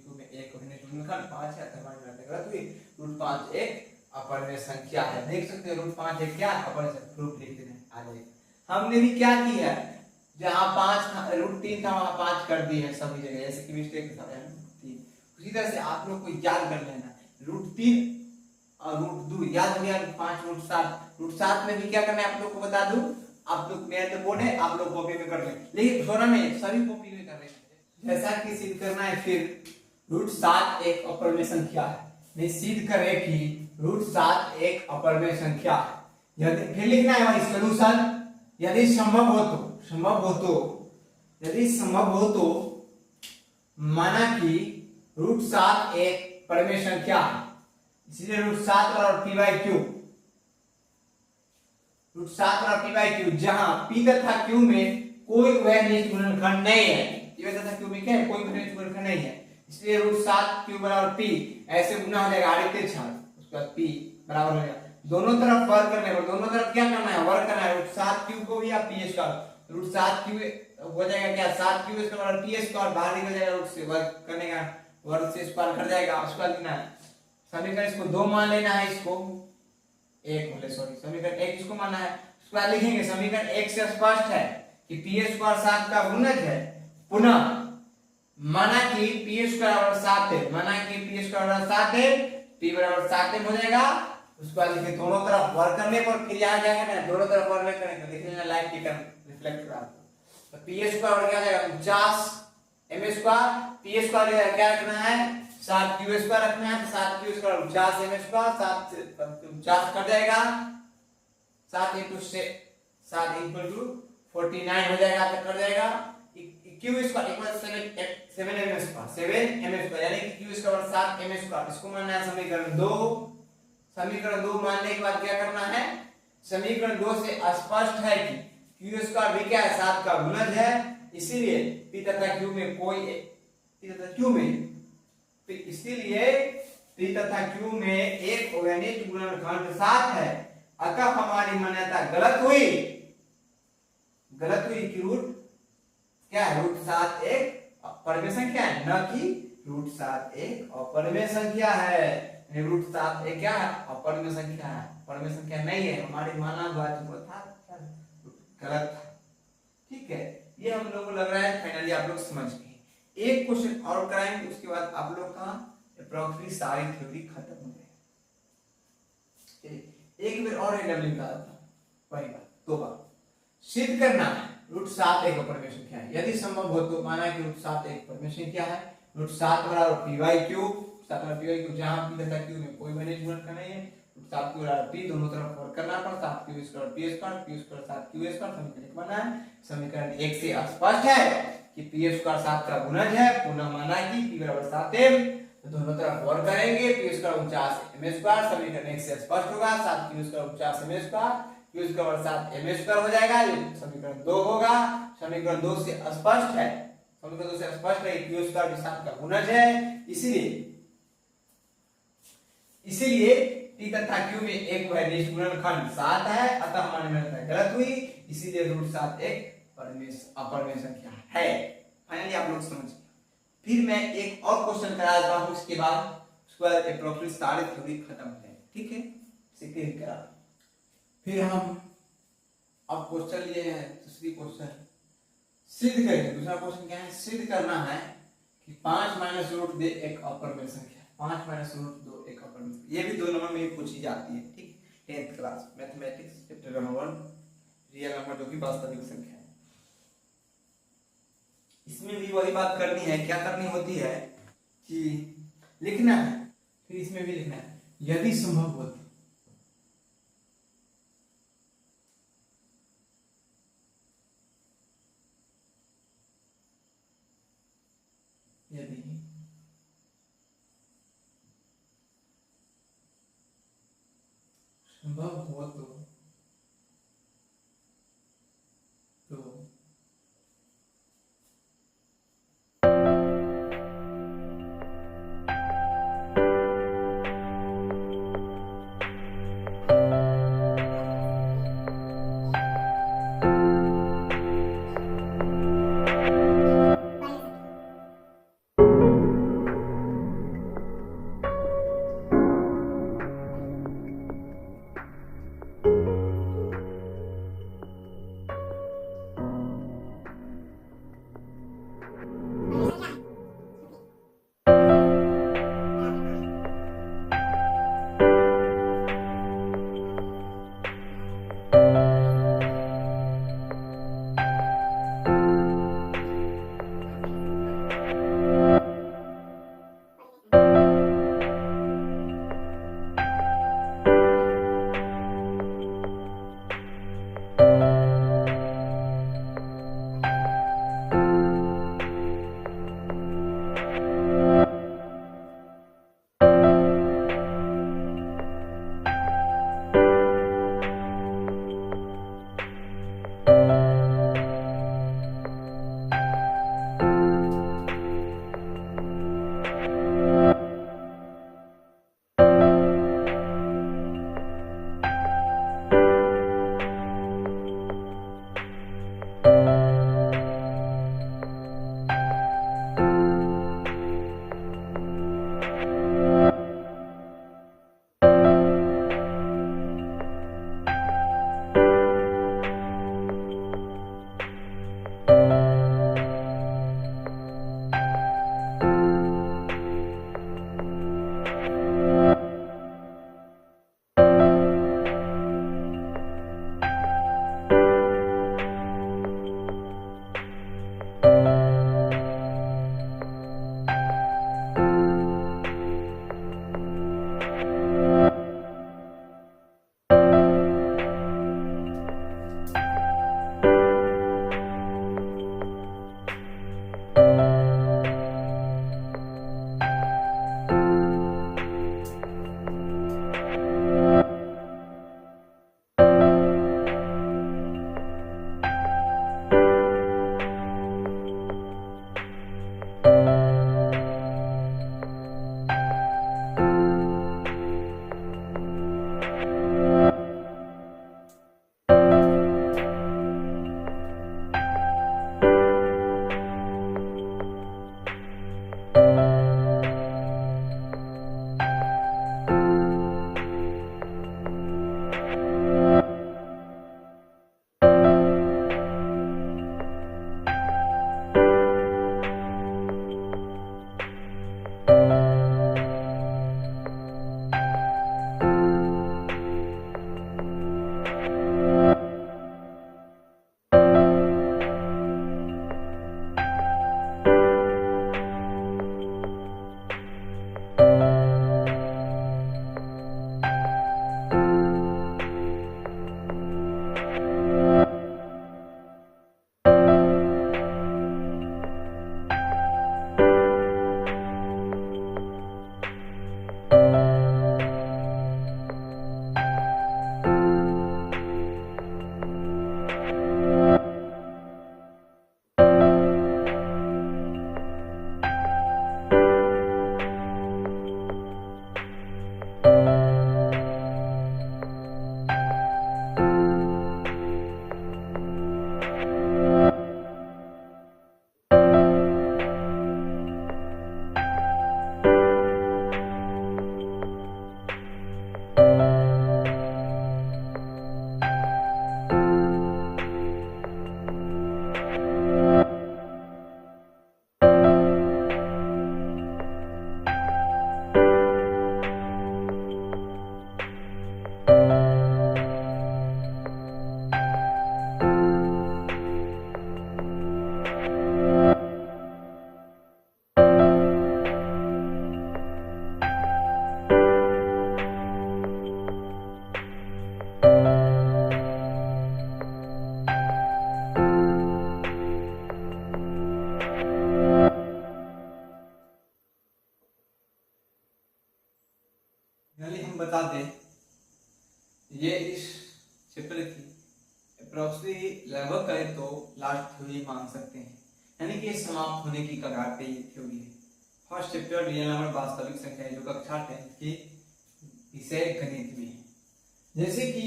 क्यू में एक अभिन्न गुणनखंड 5 है। हमारी बात गलत हुई, √5 एक अपरमेय संख्या है। देख सकते हो √5 एक क्या अपरमेय संख्या, प्रूफ लिख देना आ जाएगा। हमने भी क्या किया है, जहां 5 था √3 था वहां 5 कर दी है सभी जगह, ऐसे कि मिस्टेक था 3। उसी तरह से आप लोग को याद कर लेना, √3 और √2 याद हो गया, 5 √7 में भी क्या करना है आप लोग को बता दूं, आप लोग मेरे तो बोर्ड है, आप लोग कॉपी में कर लें, लेकिन थोड़ा में सभी कॉपी में कर लें। जैसा कि सिद्ध करना है, फिर √7 एक अपरमेय संख्या है, नहीं सिद्ध करें कि √7 एक अपरमेय संख्या है। यदि फिर लिखना है भाई सॉल्यूशन, यदि संभव हो तो माना कि √7 एक परमेय संख्या है, इसलिए √7 और पी बाई क्यू, √7 और पी बाई क्यू, जहां पी तथा क्यू में कोई अनिष्ट गुणनखंड नहीं है, पी तथा क्यू में क्या है, कोई अनिष्ट गुणनखंड नहीं है, इसलिए √7 क्यू बराबर पी ऐसे गुना हो जाएगा, आदित्य छाड़ उसके बाद पी बराबर हो जाएगा। दोनों तरफ वर्ग करने पर, दोनों तरफ क्या करना है, वर्ग करना है, √7 क्यू को या पी स्क्वायर, √7 क्यू हो जाएगा क्या, 7 क्यू स्क्वायर और पी स्क्वायर बाहर निकल जाएगा, रूट से वर्ग करने का वर्ग से स्क्वायर कर जाएगा, उसका लिखना है समीकरण, इसको 2 मान लेना है, इसको 1 बोले सॉरी, समीकरण 1 इसको मानना है, स्क्वायर लिखेंगे। समीकरण 1 से स्पष्ट है कि पी स्क्वायर 7 का गुणज है। पुनः माना कि पी स्क्वायर बराबर 7 है, माना कि पी स्क्वायर बराबर 7 है, पी बराबर 7 हो जाएगा, उसको लिखे दोनों तरफ वर्ग करने पर फिर आ जाएगा ना, दोनों तरफ वर्ग करने पर लिख लेना, लाइट की टर्म रिफ्लेक्ट करा, तो पी स्क्वायर क्या हो जाएगा 50 एम स्क्वायर, पी स्क्वायर क्या रखना है 7 क्यू स्क्वायर रखना है, तो 7 क्यू स्क्वायर 50 एम स्क्वायर, 7 से 50 कट जाएगा, 7 इंटू 49 हो जाएगा, तो कट जाएगा Q square equal 7 M square, यानी कि क्यू स्क्वायर 7 एम स्क्वायर, इसको मानना है समीकरण 2। समीकरण 2 मानने के बाद क्या करना है, समीकरण 2 से स्पष्ट है कि क्यू स्क्वायर भी क्या है 7 का गुणज है, इसीलिए पी तथा क्यू में एक अनिष्ट गुणनखंड 7 है। अतः हमारी मान्यता गलत हुई कि रूट क्या है, √7 एक अपरमेय संख्या है, न कि √7 एक अपरमेय संख्या है। √7 एक क्या है, अपरमेय संख्या है, परमेय संख्या नहीं है। हमारी माना बात था गलत था, ठीक है। ये हम लोग को लग रहा है फाइनली आप लोग समझ गए। एक क्वेश्चन और कराएंगे, उसके बाद आप लोग का अप्रोक्सीमेटली सारी थ्योरी खत्म हो जाएगी। एक बार और एग्जाम लिखा था, वही बात दो बार सिद्ध करना है √7 एक अपरिमेय संख्या है। यदि संभव हो तो माना कि √7 एक अपरिमेय संख्या है, √7 बराबर p/क्यूब, 7 p/क्यूब, जहां p तथा q में कोई वैल्यू गुणन करना है, √7 q बराबर p, दोनों तरफ वर्ग करना पड़ता है, 7q² p² p² 7q² समीकरण बना है। समीकरण 1 से स्पष्ट है कि p² 7 का गुणज है, पुनः माना कि p बराबर 7m, तो दोनों तरफ वर्ग करेंगे, p² 49m², समीकरण 1 से स्पष्ट होगा, 7q² 49m², q² 7m² हो जाएगा, समीकरण 2 होगा। समीकरण 2 से स्पष्ट है, समीकरण 2 से स्पष्ट है कि q² भी 7 का गुणज है, इसीलिए p तथा q में एक वैनिष्ठ गुणनखंड 7 है, अतः हमारी गणना गलत हुई, इसीलिए √7 एक अपरिमेय संख्या है। फाइनली आप लोग समझ गए। फिर मैं एक और क्वेश्चन करा देता हूं, उसके बाद अप्रोक्सीमेटली सारी थ्योरी खत्म हो जाएगी, ठीक है, सीखे करा। फिर हम अब क्वेश्चन लिए हैं, दूसरी क्वेश्चन सिद्ध करेंगे। दूसरा क्वेश्चन क्या है, सिद्ध करना है कि 5 - √2 एक अपरिमेय संख्या, 5 - √2 एक अपरिमेय संख्या। ये भी 2 नंबर में पूछी जाती है, ठीक, 10th class mathematics chapter number 1 real number जो कि वास्तविक संख्या है। इसमें भी वही बात करनी है, क्या करनी होती है कि लिखना है, फिर इसमें भी लिखना है यदि संभव हो तो। यदि संभव हो तो बता दें, ये इस चैप्टर की अप्रोक्सीमेटली लगभग करें तो लास्ट थ्योरी मान सकते हैं, यानी कि समाप्त होने की कगार पे ये थ्योरी है। फर्स्ट चैप्टर रियल नंबर वास्तविक संख्या है, जो कक्षा 10 की विषय गणित में है। जैसे कि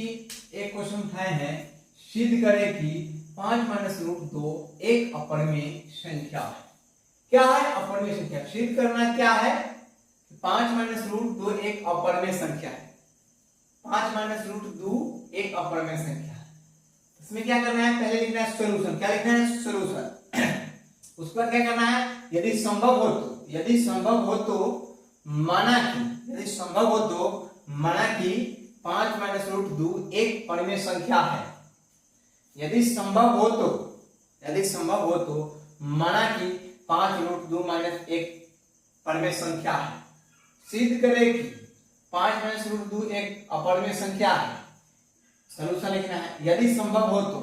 एक क्वेश्चन उठाए हैं, सिद्ध करें कि 5 माइनस रूट 2 एक अपरिमेय संख्या है। क्या है अपरिमेय संख्या? सिद्ध करना क्या है? 5 माइनस रूट 2 एक अपरिमेय संख्या है। 5 माइनस रूट 2 एक अपरिमेय संख्या है। इसमें क्या करना है? पहले लिखना है सॉल्यूशन। क्या लिखना है? सॉल्यूशन। उसके बाद क्या करना है? यदि संभव हो तो माना कि 5 माइनस रूट 2 एक परिमेय संख्या है। यदि संभव हो तो माना कि 5 रूट 2 माइनस 1 परिमेय संख्या है। सिद्ध करें कि 5 माइनस रूट 2 एक अपरिमेय संख्या है। सॉल्यूशन लिखना है। यदि संभव हो तो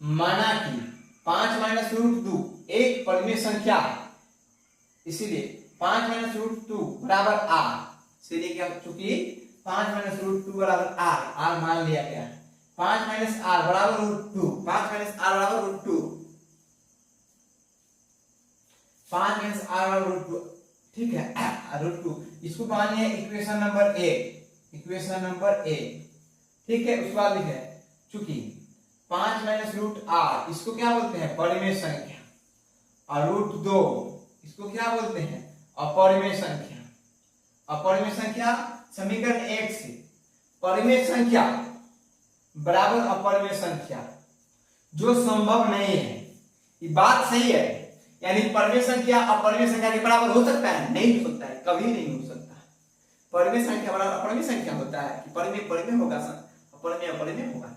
माना कि 5 माइनस रूट 2 एक परिमेय संख्या है, इसीलिए 5 माइनस रूट 2 बराबर r। इसलिए क्या, चूंकि 5 माइनस रूट 2 बराबर r मान लिया गया है। 5 माइनस r बराबर रूट 2, 5 माइनस r बराबर रूट 2, 5 माइनस r बराबर रूट 2, ठीक है, रूट 2। इसको मान लिया इक्वेशन नंबर 1, ठीक है। उसके बाद लिखे चूंकि 5 माइनस रूट r इसको क्या बोलते हैं? परिमेय संख्या। और रूट 2 इसको क्या बोलते हैं? अपरिमेय संख्या। अपरिमेय संख्या समीकरण 1 से परिमेय संख्या बराबर अपरिमेय संख्या जो संभव नहीं है। ये बात सही है, यानी परिमेय संख्या अपरिमेय संख्या के बराबर हो सकता है? नहीं हो सकता है, कभी नहीं हो सकता। परिमेय संख्या बराबर अपरिमेय संख्या होता है कि परिमेय परिमेय होगा, अपरिमेय अपरिमेय होगा,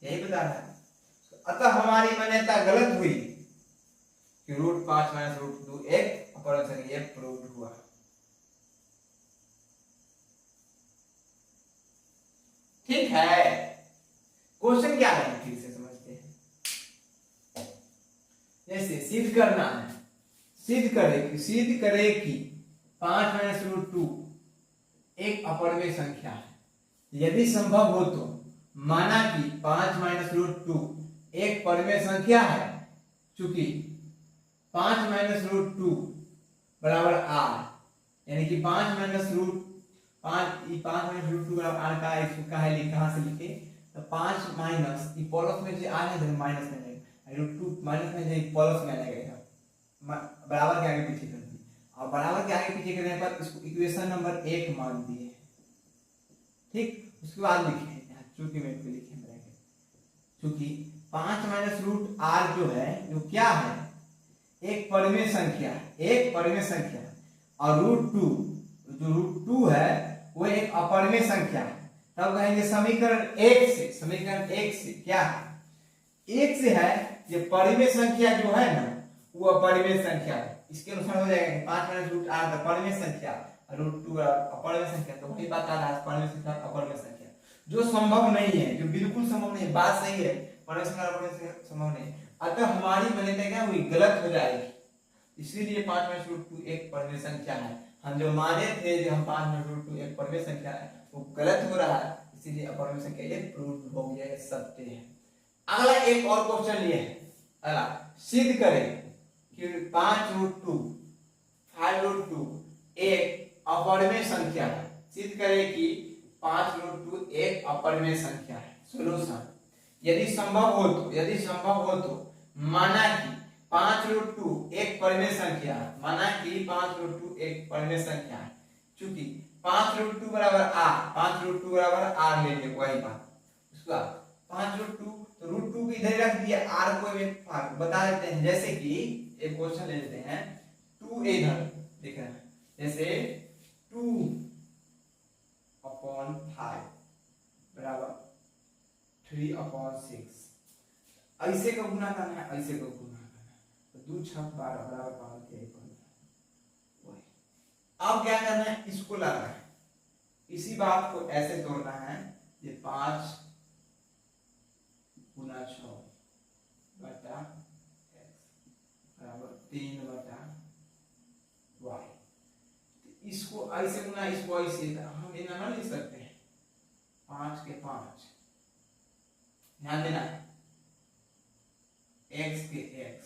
यही बता रहा है। अतः हमारी मान्यता गलत हुई कि रूट 5 माइनस रूट 2 एक अपरिमेय संख्या, ये प्रूव्ड हुआ। ठीक है, क्वेश्चन क्या है फिर से समझते हैं। जैसे सिद्ध करना है, सिद्ध करे कि 5 माइनस रूट 2 एक अपरिमेय संख्या है। यदि संभव हो तो माना कि 5 माइनस रूट 2 एक परिमेय संख्या है, चूंकि 5 माइनस रूट 2 बराबर r, यानी कि 5 माइनस रूट 2 बराबर r का इसको का है, कहां से लिखे तो 5 माइनस ई प्लस में जो r है तो माइनस में जाएगा, रूट 2 माइनस में जो प्लस में आ जाएगा, बराबर के आगे पीछे कर दिए। और बराबर के आगे पीछे करने पर इसको इक्वेशन नंबर 1 मान दिए। ठीक, उसके बाद लिखे चूंकि में लिखे चूंकि 5 माइनस रूट r जो है, जो क्या है? एक परिमेय संख्या, और रूट 2 जो रूट 2 है वो एक अपरिमेय संख्या है। तब कहेंगे समीकरण 1 से क्या है? 1 से है ये परिमेय संख्या जो है ना, वो अपरिमेय संख्या है। इसके अनुसार हो जाएगा 5 माइनस रूट r का परिमेय संख्या और रूट 2 अपरिमेय संख्या। तो वही बात आ रहा है, परिमेय संख्या अपरिमेय संख्या जो संभव नहीं है, जो बिल्कुल संभव नहीं है। बात सही है, परिमेय संख्या अपरिमेय संख्या संभव नहीं। अतः हमारी मान्यता क्या हुई? गलत हो जाएगी। इसीलिए 5 माइनस रूट 2 एक परिमेय संख्या है। हम जो माने थे जो हम 5 माइनस रूट 2 एक परिमेय संख्या है, वो गलत हो रहा है। इसीलिए अपरिमेय संख्या ये प्रूव हो गया, सत्य है। अगला एक और क्वेश्चन लिए है। अगला सिद्ध करें कि 5 रूट 2 5 रूट 2 एक अपरिमेय संख्या है। सिद्ध करें कि 5 रूट 2 एक अपरिमेय संख्या है। सॉल्यूशन, यदि संभव हो तो माना कि 5 रूट 2 एक परिमेय संख्या है। माना कि 5 रूट 2 एक परिमेय संख्या है, चूंकि 5 रूट 2 बराबर r ले लिए, वही बात। उसके बाद 5 रूट 2 तो रूट 2 को इधर रख दिया, r को एक बता देते हैं। जैसे कि एक क्वेश्चन ले लेते हैं, 2 इधर दिख रहा है, जैसे 2/5 बराबर 3/6। ऐसे का गुना करना है, ऐसे का गुना करना है, तो 2 6 12 बराबर 5 के एक वही। अब क्या करना है? इसको लाना है, इसी बात को ऐसे तोड़ना है, ये 5 गुना 6 बटा x बराबर 3/y। इसको ऐसे गुना, इसको ऐसे हम ये ना लिख सकते 5 के 5, ध्यान देना, x के x,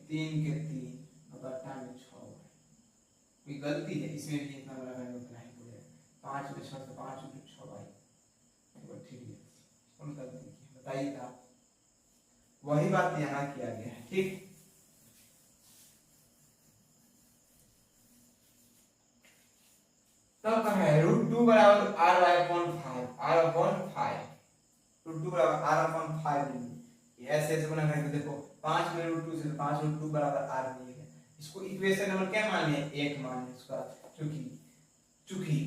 3 के 3 और बट्टा में 6 है। कोई गलती है इसमें भी, इतना बड़ा वैल्यू उतना ही बोलेगा। 5 में 6 तो 5 में 6 भाई, ठीक है, कौन गलती की बताइए आप। वही बात यहाँ किया गया है, ठीक। तो कहा है √2 बराबर r/5, r/5, √2 बराबर r/5 ऐसे ऐसे बना करके देखो, 5 में √2 से 5 √2 बराबर r मिलेगा। इसको इक्वेशन नंबर क्या मान लिया, 1 मान लिया इसका, चूंकि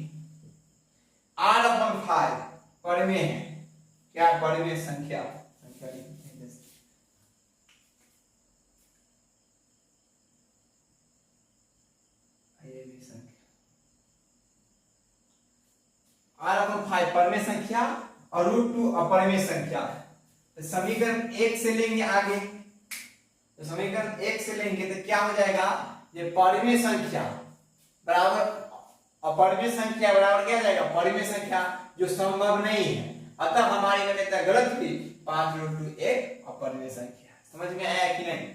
r/5 परिमेय है, क्या परिमेय संख्या लिखते हैं जैसे ये भी संख्या r/5 परिमेय संख्या और √2 अपरिमेय संख्या है। तो समीकरण 1 से लेंगे आगे, तो समीकरण 1 से लेंगे तो क्या हो जाएगा, ये परिमेय संख्या बराबर अपरिमेय संख्या बराबर क्या जाएगा, परिमेय संख्या जो संभव नहीं है। अतः हमारी गणित गलत हुई, 5 √2 एक अपरिमेय संख्या। समझ में आया कि नहीं।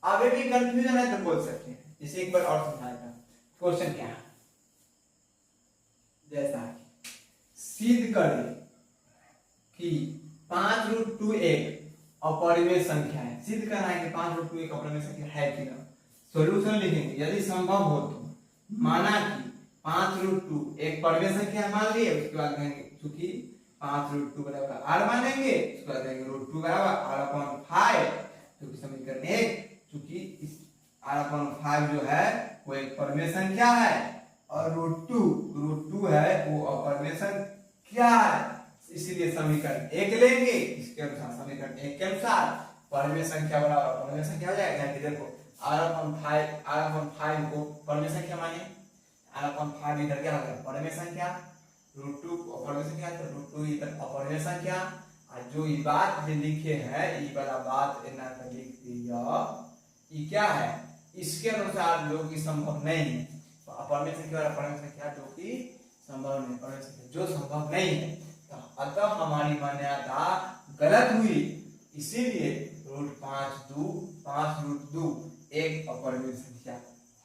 आगे भी कंफ्यूजन है तो बोल सकते हैं, इसे एक बार और समझाएगा। क्वेश्चन क्या है, जैसा सिद्ध करें कि 5 √2 एक अपरिमेय संख्या है। सिद्ध करना है कि 5 √2 एक अपरिमेय संख्या है कि ना। सॉल्यूशन लिखेंगे, यदि संभव हो तो माना कि 5 √2 एक परिमेय संख्या मान लिए, उसके बाद कहेंगे क्योंकि 5 √2 बराबर r मानेंगे, उसके बाद कहेंगे √2 बराबर r/5, क्योंकि समीकरण 1 चूंकि इस r/5 जो है वो एक परिमेय संख्या है और √2 है वो अपरिमेय संख्या है, इसीलिए समीकरण 1 लेंगे। इसके अनुसार समीकरण 1 के अनुसार परिमेय संख्या बराबर अपरिमेय संख्या हो जाएगा। कि देखो r/5 को परिमेय संख्या माने, r/5 इधर क्या हो गया परिमेय संख्या, √2 अपरिमेय संख्या, तो √2 इधर अपरिमेय संख्या। और जो ये बात जो लिखे है, ये वाला बात इतना का लिख दिया, ये क्या है, इसके अनुसार जो कि संभव नहीं है। तो अपरिमेय संख्या और अपरिमेय संख्या जो कि संभव नहीं, परिमेय संख्या जो संभव नहीं है, तो अतः हमारी मान्यता गलत हुई। इसीलिए √5 एक अपरिमेय संख्या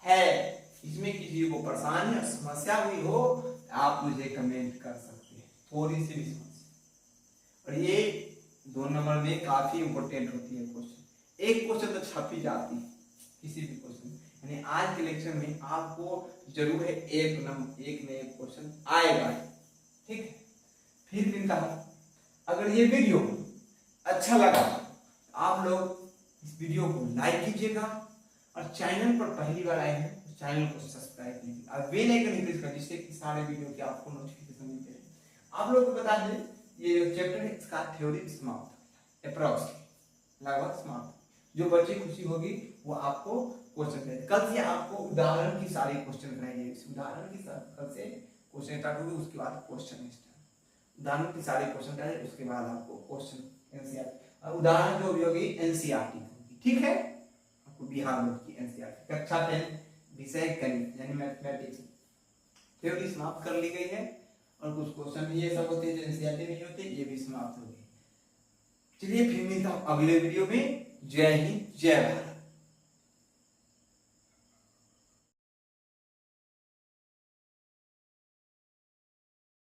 है। इसमें किसी को परेशानी या समस्या हुई हो आप मुझे कमेंट कर सकते हैं, थोड़ी सी भी समस्या। और ये 2 नंबर में काफी इंपॉर्टेंट होती है क्वेश्चन। एक क्वेश्चन तो छप ही जाती है किसी भी क्वेश्चन, यानी आज के लेक्चर में आपको जरूर है एक न एक क्वेश्चन आएगा, ठीक है। फिर मिलता हूं। अगर ये वीडियो अच्छा लगा आप लोग इस वीडियो को लाइक कीजिएगा और चैनल पर पहली बार आए हैं तो चैनल को सब्सक्राइब कीजिए और बेल आइकन प्रेस कर जिससे कि सारे वीडियो के आपको नोटिफिकेशन मिलते रहे। आप लोगों को बता दें ये जो चैप्टर है इसका थ्योरी समाप्त अप्रॉक्स लगभग समाप्त। जो बच्चे खुशी होगी वो आपको क्वेश्चन करेंगे। कल से आपको उदाहरण की सारी क्वेश्चन कराएंगे, उदाहरण की कल से क्वेश्चन स्टार्ट होगी, उसके बाद क्वेश्चन स्टार्ट, उदाहरण की सारे क्वेश्चन कराएंगे, उसके बाद आपको क्वेश्चन एनसीईआरटी, उदाहरण जो भी होगी एनसीईआरटी होगी, ठीक है। आपको बिहार बोर्ड की एनसीईआरटी कक्षा 10 विषय गणित यानी मैथमेटिक्स थ्योरी समाप्त कर ली गई है और कुछ क्वेश्चन ये सब होते हैं जो एनसीईआरटी में होते हैं, ये भी समाप्त हो गए। चलिए फिर मिलता हूं अगले वीडियो में। जय हिंद, जय भारत।